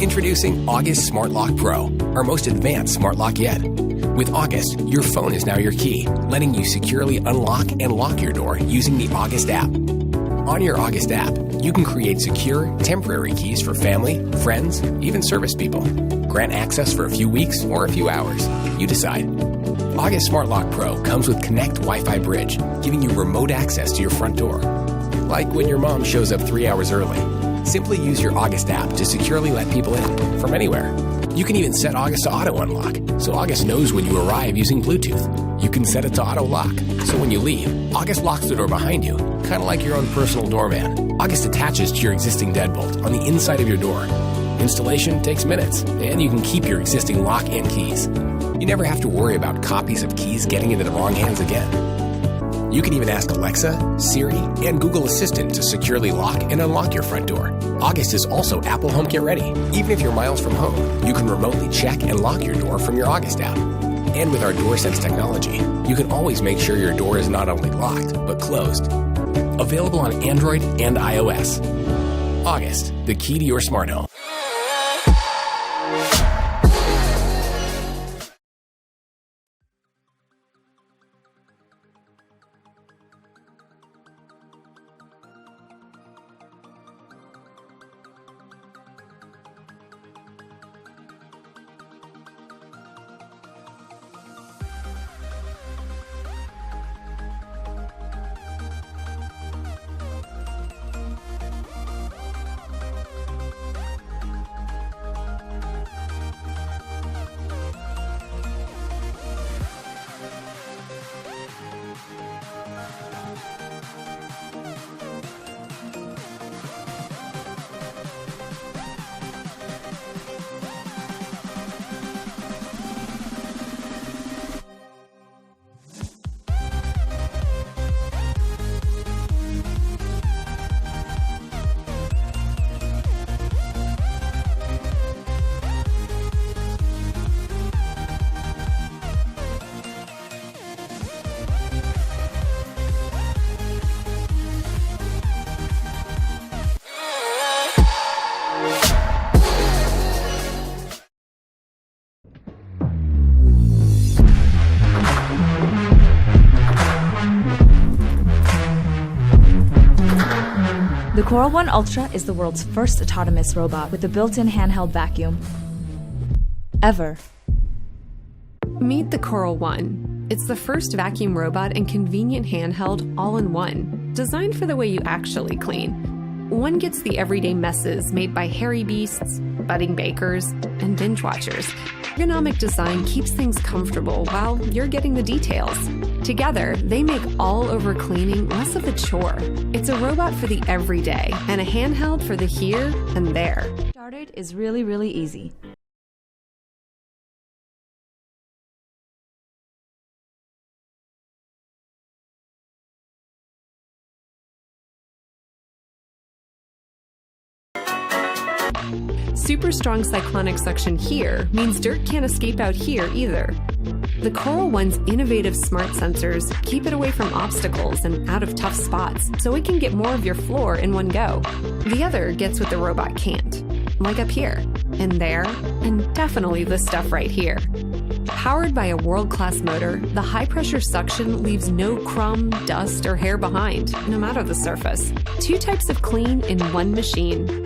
Introducing August Smart Lock Pro, our most advanced smart lock yet. With August, your phone is now your key, letting you securely unlock and lock your door using the August app. On your August app, you can create secure, temporary keys for family, friends, even service people. Grant access for a few weeks or a few hours. You decide. August Smart Lock Pro comes with Connect Wi-Fi Bridge, giving you remote access to your front door. Like when your mom shows up 3 hours early. Simply use your August app to securely let people in from anywhere. You can even set August to auto unlock, so August knows when you arrive using Bluetooth. You can set it to auto lock, so when you leave, August locks the door behind you, kind of like your own personal doorman. August attaches to your existing deadbolt on the inside of your door. Installation takes minutes, and you can keep your existing lock and keys. You never have to worry about copies of keys getting into the wrong hands again. You can even ask Alexa, Siri, and Google Assistant to securely lock and unlock your front door. August is also Apple HomeKit ready. Even if you're miles from home, you can remotely check and lock your door from your August app. And with our DoorSense technology, you can always make sure your door is not only locked, but closed. Available on Android and iOS. August, the key to your smart home. The Coral One Ultra is the world's first autonomous robot with a built-in handheld vacuum. Ever. Meet the Coral One. It's the first vacuum robot and convenient handheld all-in-one, designed for the way you actually clean. One gets the everyday messes made by hairy beasts, budding bakers, and binge watchers. Ergonomic design keeps things comfortable while you're getting the details. Together, they make all-over cleaning less of a chore. It's a robot for the everyday and a handheld for the here and there. Started is really easy. Super strong cyclonic suction here means dirt can't escape out here either. The Coral One's innovative smart sensors keep it away from obstacles and out of tough spots, so it can get more of your floor in one go. The other gets what the robot can't, like up here, and there, and definitely this stuff right here. Powered by a world-class motor, the high-pressure suction leaves no crumb, dust, or hair behind, no matter the surface. 2 types of clean in one machine.